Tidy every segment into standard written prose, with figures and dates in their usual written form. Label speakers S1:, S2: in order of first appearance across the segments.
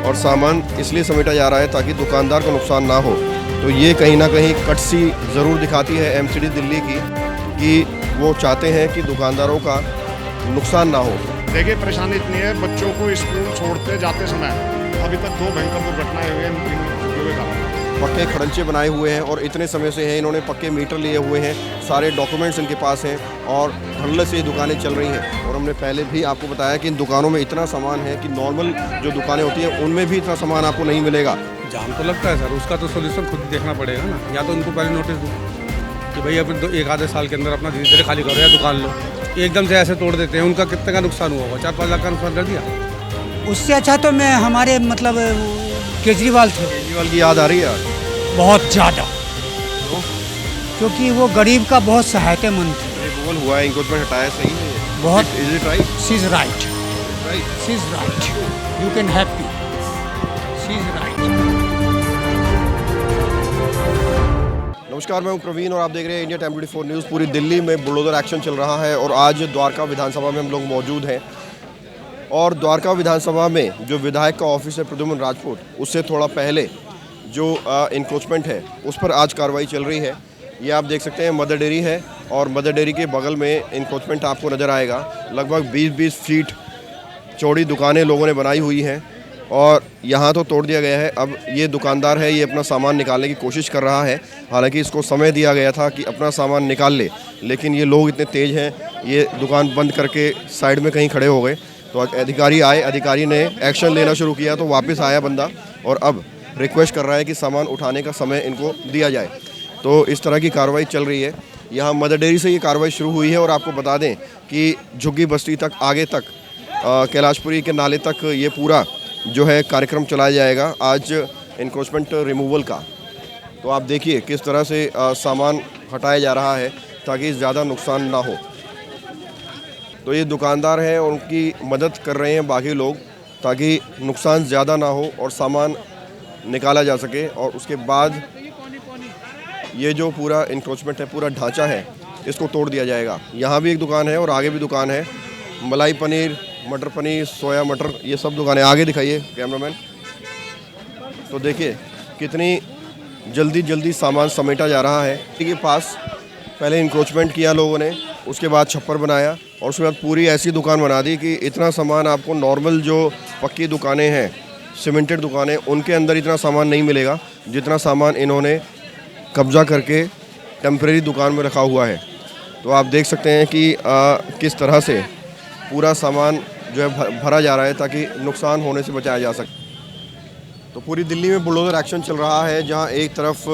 S1: और सामान इसलिए समेटा जा रहा है ताकि दुकानदार को नुकसान ना हो। तो ये कहीं ना कहीं कट सी ज़रूर दिखाती है एमसीडी दिल्ली की कि वो चाहते हैं कि दुकानदारों का नुकसान ना हो।
S2: देखिए परेशानी इतनी है, बच्चों को स्कूल छोड़ते जाते समय अभी तक 2 भयंकर दुर्घटनाएं हुई हैं।
S1: पक्के खड़ंचे बनाए हुए हैं और इतने समय से हैं, इन्होंने पक्के मीटर लिए हुए हैं, सारे डॉक्यूमेंट्स इनके पास हैं और धड़ल्ले से ये दुकानें चल रही हैं। और हमने पहले भी आपको बताया कि इन दुकानों में इतना सामान है कि नॉर्मल जो दुकानें होती हैं उनमें भी इतना सामान आपको नहीं मिलेगा।
S3: जाम तो लगता है सर, उसका तो सोल्यूशन खुद देखना पड़ेगा ना। या तो उनको पहले नोटिस दो कि भाई अब 1 आधे साल के अंदर अपना धीरे धीरे खाली करो या दुकान लो। एकदम से ऐसे तोड़ देते हैं, उनका कितने का नुकसान हुआ होगा? 4-5 लाख का नुकसान कर दिया।
S4: उससे अच्छा तो मैं हमारे मतलब केजरीवाल थे।
S1: केजरीवाल की याद आ रही है आज
S4: बहुत ज़्यादा, क्योंकि वो गरीब का बहुत सहायतामंद थे।
S1: रिमूवल हुआ है, इंक्रोचमेंट हटाया, सही है
S4: बहुत।
S1: Is it right?
S4: She is right, she is right, you can happy, she is right.
S1: नमस्कार, मैं हूं प्रवीण और आप देख रहे हैं इंडिया टाइम 24 न्यूज़। पूरी दिल्ली में बुलडोजर एक्शन चल रहा है और आज द्वारका विधानसभा में हम लोग मौजूद हैं। और द्वारका विधानसभा में जो विधायक का ऑफिस है प्रद्युम्न राजपूत, उससे थोड़ा पहले जो इंक्रोचमेंट है उस पर आज कार्रवाई चल रही है। ये आप देख सकते हैं मदर डेयरी है और मदर डेयरी के बगल में इंक्रोचमेंट आपको नज़र आएगा। लगभग 20-20 फीट चौड़ी दुकानें लोगों ने बनाई हुई हैं और यहाँ तो तोड़ दिया गया है। अब ये दुकानदार है, ये अपना सामान निकालने की कोशिश कर रहा है। हालांकि इसको समय दिया गया था कि अपना सामान निकाल ले, लेकिन ये लोग इतने तेज़ हैं, ये दुकान बंद करके साइड में कहीं खड़े हो गए। तो अधिकारी आए, अधिकारी ने एक्शन लेना शुरू किया तो वापस आया बंदा और अब रिक्वेस्ट कर रहा है कि सामान उठाने का समय इनको दिया जाए। तो इस तरह की कार्रवाई चल रही है। यहाँ मदर डेयरी से ये कार्रवाई शुरू हुई है और आपको बता दें कि झुग्गी बस्ती तक, आगे तक, कैलाशपुरी के नाले तक ये पूरा जो है कार्यक्रम चलाया जाएगा आज इंक्रोचमेंट रिमूवल का। तो आप देखिए किस तरह से सामान हटाया जा रहा है ताकि ज़्यादा नुकसान ना हो। तो ये दुकानदार हैं और उनकी मदद कर रहे हैं बाकी लोग ताकि नुकसान ज़्यादा ना हो और सामान निकाला जा सके। और उसके बाद ये जो पूरा इंक्रोचमेंट है, पूरा ढांचा है, इसको तोड़ दिया जाएगा। यहाँ भी एक दुकान है और आगे भी दुकान है। मलाई पनीर, मटर पनीर, सोया मटर, ये सब दुकानें। आगे दिखाइए कैमरामैन। तो देखिए कितनी जल्दी जल्दी सामान समेटा जा रहा है। के पास पहले इंक्रोचमेंट किया लोगों ने, उसके बाद छप्पर बनाया और उसके बाद पूरी ऐसी दुकान बना दी कि इतना सामान आपको नॉर्मल जो पक्की दुकानें हैं, सीमेंटेड दुकानें, उनके अंदर इतना सामान नहीं मिलेगा जितना सामान इन्होंने कब्जा करके टेम्परेरी दुकान में रखा हुआ है। तो आप देख सकते हैं कि किस तरह से पूरा सामान जो है भरा जा रहा है ताकि नुकसान होने से बचाया जा सके। तो पूरी दिल्ली में बुलडोजर एक्शन चल रहा है, जहां एक तरफ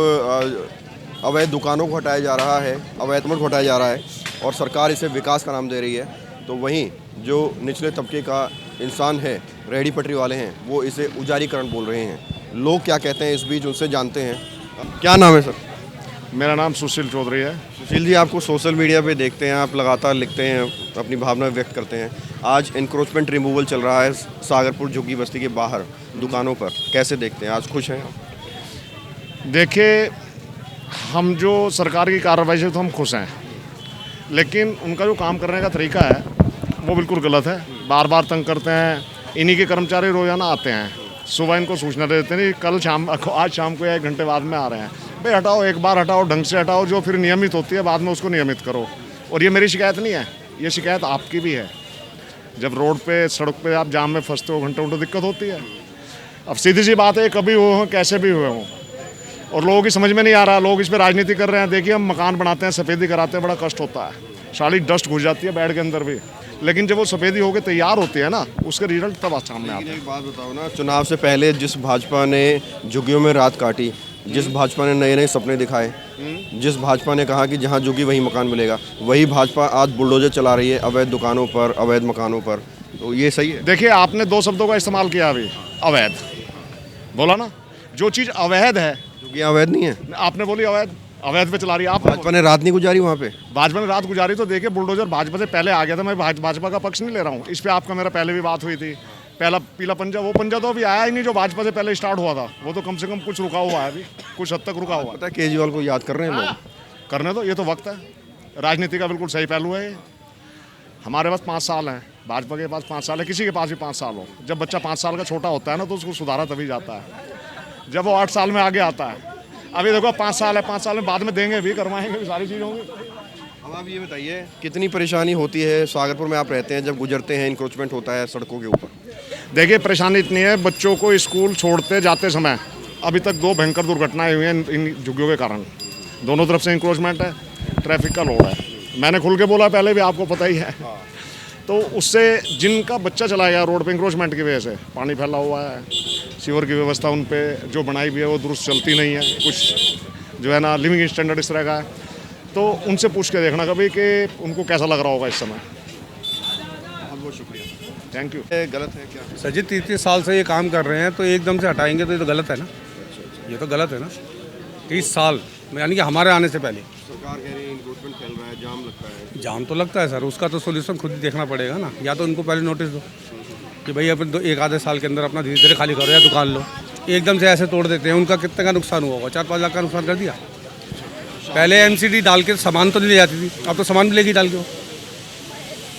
S1: अवैध दुकानों को हटाया जा रहा है, अवैध को हटाया जा रहा है और सरकार इसे विकास का नाम दे रही है। तो वहीं जो निचले तबके का इंसान है, रेहड़ी पटरी वाले हैं, वो इसे उजारीकरण बोल रहे हैं। लोग क्या कहते हैं इस बीच उनसे जानते हैं। क्या नाम है सर?
S2: मेरा नाम सुशील चौधरी है।
S1: सुशील जी, आपको सोशल मीडिया पे देखते हैं, आप लगातार लिखते हैं, अपनी भावना व्यक्त करते हैं। आज इंक्रोचमेंट रिमूवल चल रहा है सागरपुर झुग्गी बस्ती के बाहर दुकानों पर, कैसे देखते हैं? आज खुश हैं?
S2: देखिए, हम जो सरकार की कार्रवाई से तो हम खुश हैं, लेकिन उनका जो काम करने का तरीका है वो बिल्कुल गलत है। बार बार तंग करते हैं। इन्हीं के कर्मचारी रोज़ाना आते हैं, सुबह इनको सूचना दे देते हैं कल शाम, आज शाम को या 1 घंटे बाद में आ रहे हैं। भाई हटाओ, एक बार हटाओ, ढंग से हटाओ, जो फिर नियमित होती है बाद में उसको नियमित करो। और ये मेरी शिकायत नहीं है, ये शिकायत आपकी भी है। जब रोड पे, सड़क पे आप जाम में फंसते हो, घंटों दिक्कत होती है। अब सीधी सी बात है, कभी हुए हों, कैसे भी हुए हों, और लोगों की समझ में नहीं आ रहा, लोग इस पर राजनीति कर रहे हैं। देखिए, हम मकान बनाते हैं, सफ़ेदी कराते हैं, बड़ा कष्ट होता है, सारी डस्ट घुस जाती है बेड के अंदर भी, लेकिन जब वो सफ़ेदी होकर तैयार होती है ना, उसके रिजल्ट तब सामने आते हैं।
S1: एक बात बताओ ना, चुनाव से पहले जिस भाजपा ने झुग्गियों में रात काटी, जिस भाजपा ने नए नए सपने दिखाए, जिस भाजपा ने कहा कि जहां झुग्गी वहीं मकान मिलेगा, वही भाजपा आज बुलडोजर चला रही है अवैध दुकानों पर, अवैध मकानों पर। तो ये सही है?
S2: देखिए, आपने 2 शब्दों का इस्तेमाल किया अभी, अवैध बोला ना। जो चीज़ अवैध है,
S1: झुग्गियाँ अवैध नहीं है,
S2: आपने बोली अवैध, अवैध पे चला रही है।
S1: भाजपा ने रात नहीं गुजारी वहाँ पे?
S2: भाजपा ने रात गुजारी तो देखिए, बुलडोजर भाजपा से पहले आ गया था। मैं भाजपा का पक्ष नहीं ले रहा हूँ, इस पर आपका मेरा पहले भी बात हुई थी। पहला पीला पंजा, वो पंजा तो अभी आया ही नहीं जो भाजपा से पहले स्टार्ट हुआ था। वो तो कम से कम कुछ रुका हुआ है, अभी कुछ हद तक रुका हुआ है।
S1: पता है, केजरीवाल को याद कर रहे हैं लोग।
S2: करने दो, ये तो वक्त है। राजनीति का बिल्कुल सही पहलू है ये। हमारे पास 5 साल हैं, भाजपा के पास 5 साल है, किसी के पास भी 5 साल हो, जब बच्चा 5 साल का छोटा होता है ना तो उसको सुधारा तभी जाता है जब वो 8 साल में आगे आता है। अभी देखो 5 साल है, 5 साल में बाद में देंगे भी, करवाएंगे भी, सारी चीज़ें होंगी।
S1: अब आप ये बताइए कितनी परेशानी होती है शाहगरपुर में आप रहते हैं जब गुजरते हैं, इंक्रोचमेंट होता है सड़कों के ऊपर?
S2: देखिए परेशानी इतनी है, बच्चों को स्कूल छोड़ते जाते समय अभी तक 2 भयंकर दुर्घटनाएं हुई हैं इन झुग्गियों के कारण। दोनों तरफ से इंक्रोचमेंट है, ट्रैफिक का लोड है। मैंने खुल के बोला पहले भी, आपको पता ही है। तो उससे जिनका बच्चा चला गया रोड पे इंक्रोचमेंट की वजह से, पानी फैला हुआ है, सीवर की व्यवस्था उन पे जो बनाई हुई है वो दुरुस्त चलती नहीं है, कुछ जो है ना लिविंग स्टैंडर्ड इस तरह का है। तो उनसे पूछ के देखना कभी कि उनको कैसा लग रहा होगा इस समय।
S1: बहुत बहुत शुक्रिया,
S2: थैंक यू।
S1: ये गलत है क्या?
S3: सर जी 30 साल से ये काम कर रहे हैं तो एकदम से हटाएंगे तो ये तो गलत है ना, ये तो गलत है ना। 30 साल यानी कि हमारे आने से पहले
S1: सरकार कह रही है इंक्रोचमेंट फैल रहा है, जाम लगता है।
S3: जाम तो लगता है सर, उसका तो सोल्यूशन खुद ही देखना पड़ेगा ना। या तो उनको पहले नोटिस दो कि भाई अपन 1 आधे साल के अंदर अपना धीरे धीरे खाली करो या दुकान लो। एकदम से ऐसे तोड़ देते हैं, उनका कितने का नुकसान हुआ होगा? 4-5 लाख का नुकसान कर दिया। पहले एमसीडी डाल के सामान तो नहीं ले जाती थी, अब तो सामान भी लेगी डाल के वो।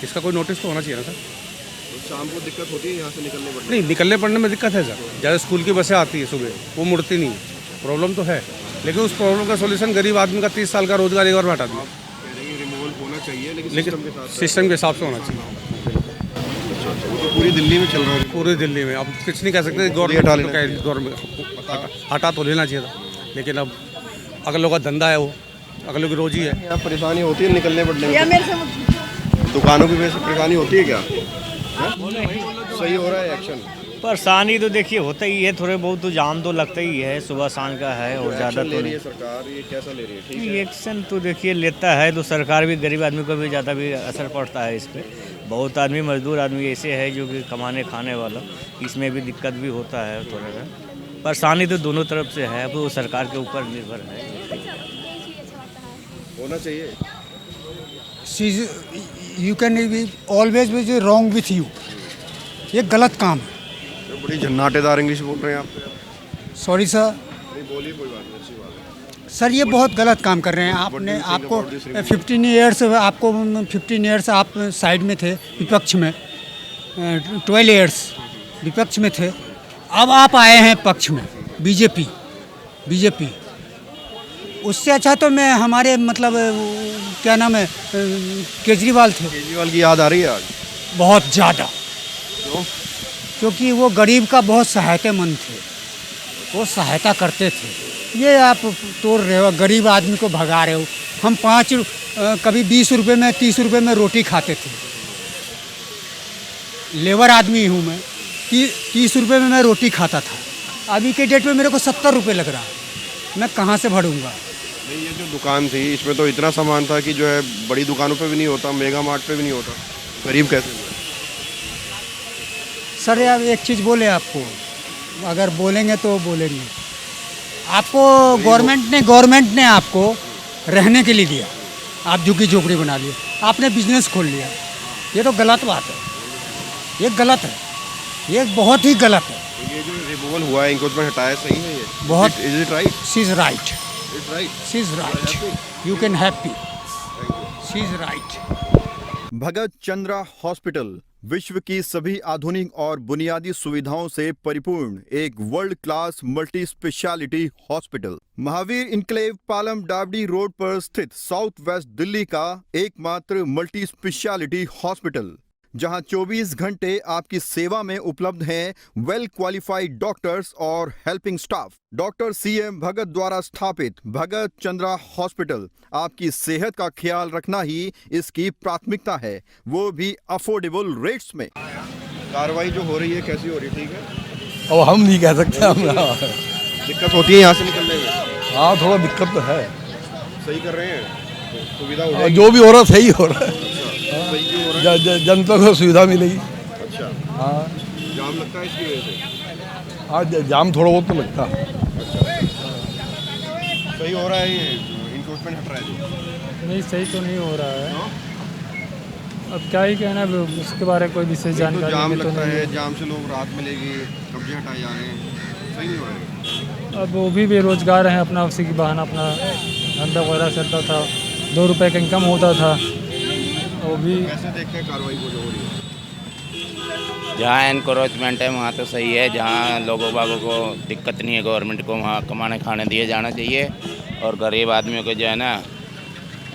S3: इसका कोई नोटिस तो होना चाहिए ना सर।
S1: तो शाम को दिक्कत होती है यहाँ से निकलने पड़ने?
S3: नहीं, निकलने पड़ने में दिक्कत है सर। ज़्यादा स्कूल की बसें आती है सुबह, वो मुड़ती नहीं, प्रॉब्लम तो है। लेकिन उस प्रॉब्लम का सोल्यूशन गरीब आदमी का 30 साल का रोजगार एक बार में हटा दिया।
S1: रिमूवल होना चाहिए लेकिन
S3: सिस्टम के हिसाब से होना चाहिए।
S1: तो पूरी दिल्ली में चल रहा है।
S3: पूरी दिल्ली में अब कुछ नहीं कह सकते, गवर्नमेंट हटा तो लेना चाहिए था। लेकिन अब अगर लोगों का धंधा है, वो अगर लोग की रोजी है।
S1: यहाँ परेशानी होती है निकलने पड़ने में? दुकानों की वजह से परेशानी होती है क्या? सही हो रहा है एक्शन?
S5: परेशानी तो देखिए होता ही है, थोड़े बहुत तो जाम तो लगता ही है, सुबह शाम का है और ज़्यादा
S1: ले
S5: तो
S1: रही
S5: नहीं।
S1: है सरकार, ये कैसा ले रही है? ठीक है।
S5: एक्शन तो देखिए लेता है तो सरकार भी, गरीब आदमी को भी ज़्यादा भी असर पड़ता है इस पर। बहुत आदमी मजदूर आदमी ऐसे है जो कि कमाने खाने वाला, इसमें भी दिक्कत भी होता है थोड़ा सा। परेशानी तो दोनों तरफ से है, वो सरकार के ऊपर निर्भर है।
S1: होना चाहिए।
S4: You can always be wrong with you. ये गलत काम है।
S1: तो बड़ी झन्नाटेदार इंग्लिश बोल रहे हैं आप।
S4: Sorry sir.
S1: नहीं बोलिए, कोई बात नहीं, अच्छी बात है।
S4: सर ये बहुत गलत काम कर रहे हैं आपने। आपको 15 ईयर्स आप साइड में थे, विपक्ष में। 12 ईयर्स विपक्ष में थे, अब आप आए हैं पक्ष में, बीजेपी। उससे अच्छा तो मैं हमारे मतलब क्या नाम है, केजरीवाल थे।
S1: केजरीवाल की याद आ रही है आज?
S4: बहुत ज़्यादा।
S1: क्यों?
S4: क्योंकि वो गरीब का बहुत सहायतामंद थे, वो सहायता करते थे। ये आप तोड़ रहे हो, गरीब आदमी को भगा रहे हो। हम कभी 20 रुपये में 30 रुपये में रोटी खाते थे। लेबर आदमी हूँ मैं, 30 रुपये में मैं रोटी खाता था। अभी के डेट में मेरे को 70 रुपये लग रहा है, मैं कहाँ से भरूँगा?
S1: नहीं, ये जो दुकान थी इसमें तो इतना सामान था कि जो है बड़ी दुकानों पे भी नहीं होता, मेगा मार्ट पे भी नहीं होता। गरीब कैसे हुए?
S4: सर यार एक चीज़ बोले आपको, अगर बोलेंगे तो बोलेंगे। आपको गवर्नमेंट ने आपको रहने के लिए दिया, आप झुग्गी झोपड़ी बना लिए, आपने बिजनेस खोल लिया। ये तो गलत बात है, ये गलत है, ये बहुत ही गलत है।
S1: ये जो रिमूवल हुआ है, इंक्रोचमेंट हटाया, सही है ये?
S4: बहुत।
S1: Is it right?
S4: She is right,
S1: it's right.
S4: She is right, you can happy, she is right.
S6: Bhagat Chandra hospital विश्व की सभी आधुनिक और बुनियादी सुविधाओं से परिपूर्ण एक world class multi speciality hospital, Mahavir enclave Palam डावडी रोड पर स्थित साउथ वेस्ट दिल्ली का एकमात्र मल्टी स्पेशलिटी हॉस्पिटल, जहां 24 घंटे आपकी सेवा में उपलब्ध हैं वेल क्वालिफाइड डॉक्टर्स और हेल्पिंग स्टाफ। डॉक्टर CM भगत द्वारा स्थापित भगत चंद्रा हॉस्पिटल आपकी सेहत का ख्याल रखना ही इसकी प्राथमिकता है, वो भी अफोर्डेबल रेट्स में।
S1: कार्रवाई जो हो रही है कैसी हो रही है? ठीक है?
S7: अब हम नहीं कह सकते हम।
S1: दिक्कत होती है यहाँ से निकलने में?
S7: हाँ थोड़ा दिक्कत तो है।
S1: सही कर रहे हैं, सुविधा हो जाएगी?
S7: जो भी हो रहा सही हो रहा है,
S1: सही क्यों हो रहा है?
S7: जनता को सुविधा मिलेगी।
S1: अच्छा,
S7: हाँ
S1: जाम लगता है इसकी वजह से?
S7: हाँ जाम थोड़ा बहुत तो लगता है।
S1: सही हो रहा है ये इंक्रोचमेंट हट रहा है जो?
S8: नहीं सही तो नहीं हो रहा है। अब क्या ही कहना, उसके बारे में कोई विशेष
S1: तो
S8: जानकारी
S1: जाम
S8: हमें तो
S1: लगता
S8: नहीं
S1: है, जाम से लोग राहत मिलेगी, कब्जे हटाए जा रहे हैं, सही नहीं हो रहा है।
S8: अब वो भी बेरोजगार हैं, अपना उसी की बहाना अपना धंधा वगैरह चलता था, 2 रुपए का इनकम होता था, वो भी।
S1: कैसे देखते हैं कार्रवाई को जो हो रही है?
S9: जहाँ एनक्रोचमेंट है वहाँ तो सही है, जहाँ लोगों बागों को दिक्कत नहीं है गवर्नमेंट को वहाँ कमाने खाने दिए जाना चाहिए। और गरीब आदमियों को जो है ना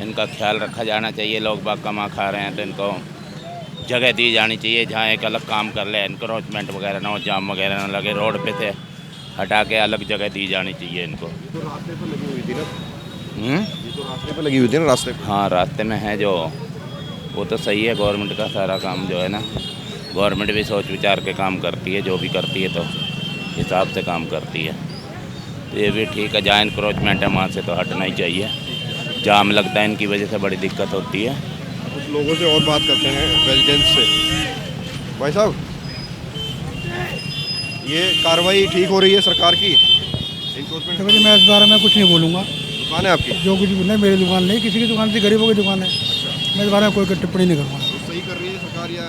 S9: इनका ख्याल रखा जाना चाहिए। लोग बाग कमा खा रहे हैं तो इनको जगह दी जानी चाहिए जहाँ एक अलग काम कर ले, एनक्रोचमेंट वगैरह ना हो, जाम वगैरह ना लगे, रोड पे से हटा के अलग जगह दी जानी चाहिए इनको।
S1: तो रास्ते पर लगी हुई थी ना, ये तो रास्ते पर लगी हुई थी ना, रास्ते पर।
S9: हाँ रास्ते में है जो, वो तो सही है। गवर्नमेंट का सारा काम जो है ना, गवर्नमेंट भी सोच विचार के काम करती है, जो भी करती है तो हिसाब से काम करती है। तो ये भी ठीक है, जहाँ इंक्रोचमेंट है वहाँ से तो हटना ही चाहिए। जाम लगता है इनकी वजह से, बड़ी दिक्कत होती है।
S1: कुछ लोगों से और बात करते हैं, रेजिडेंट्स से। भाई साहब, ये कार्रवाई ठीक हो रही है सरकार की? इंक्रोचमेंट
S7: देखो जी, मैं इस बारे में कुछ नहीं बोलूँगा।
S1: दुकान है आपकी?
S7: जो कुछ नहीं, मेरी दुकान नहीं, किसी की दुकान थी, गरीबों की दुकान है। मैं इस बारे में कोई टिप्पणी नहीं करूँगा।
S1: तो सही कर रही है सरकार या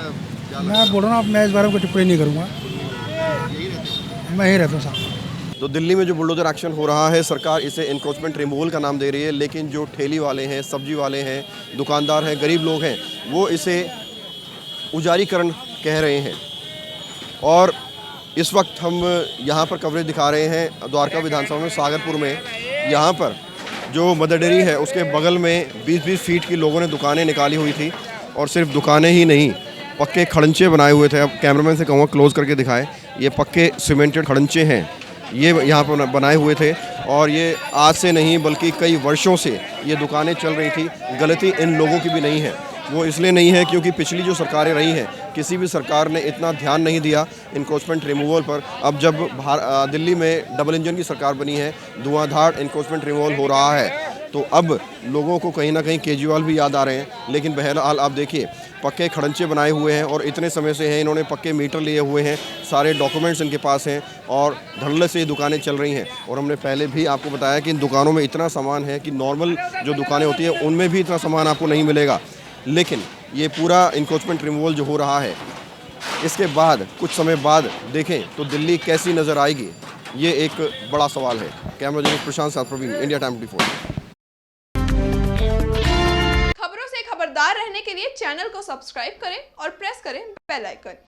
S1: क्या?
S7: मैं बोल रहा हूँ, मैं इस बारे में कोई टिप्पणी नहीं करूँगा। मैं यही रहता हूँ साहब।
S1: तो दिल्ली में जो बुलडोजर एक्शन हो रहा है, सरकार इसे इंक्रोचमेंट रिमूवल का नाम दे रही है, लेकिन जो ठेली वाले हैं, सब्जी वाले हैं, दुकानदार हैं, गरीब लोग हैं, वो इसे उजारीकरण कह रहे हैं। और इस वक्त हम यहाँ पर कवरेज दिखा रहे हैं द्वारका विधानसभा में, सागरपुर में। यहाँ पर जो मदर डेयरी है उसके बगल में 20-20 फीट की लोगों ने दुकानें निकाली हुई थी, और सिर्फ दुकानें ही नहीं, पक्के खड़ंचे बनाए हुए थे। अब कैमरामैन से कहूँगा क्लोज करके दिखाएं। ये पक्के सीमेंटेड खड़ंचे हैं, ये यहाँ पर बनाए हुए थे, और ये आज से नहीं बल्कि कई वर्षों से ये दुकानें चल रही थी। गलती इन लोगों की भी नहीं है, वो इसलिए नहीं है क्योंकि पिछली जो सरकारें रही हैं, किसी भी सरकार ने इतना ध्यान नहीं दिया इंक्रोचमेंट रिमूवल पर। अब जब दिल्ली में डबल इंजन की सरकार बनी है, धुआंधार इंक्रोचमेंट रिमूवल हो रहा है, तो अब लोगों को कहीं ना कहीं केजरीवाल भी याद आ रहे हैं। लेकिन बहरहाल आप देखिए, पक्के खड़ंचे बनाए हुए हैं, और इतने समय से हैं, इन्होंने पक्के मीटर लिए हुए हैं, सारे डॉक्यूमेंट्स इनके पास हैं, और धड़ल्ले से ये दुकानें चल रही हैं। और हमने पहले भी आपको बताया कि इन दुकानों में इतना सामान है कि नॉर्मल जो दुकानें होती हैं उनमें भी इतना सामान आपको नहीं मिलेगा। लेकिन ये पूरा इंक्रोचमेंट रिमूवल जो हो रहा है, इसके बाद कुछ समय बाद देखें तो दिल्ली कैसी नज़र आएगी, ये एक बड़ा सवाल है। कैमरा जर्नलिस्ट प्रशांत साथ प्रवीण, इंडिया टाइम 24।
S10: खबरों से खबरदार रहने के लिए चैनल को सब्सक्राइब करें और प्रेस करें बेल आइकन।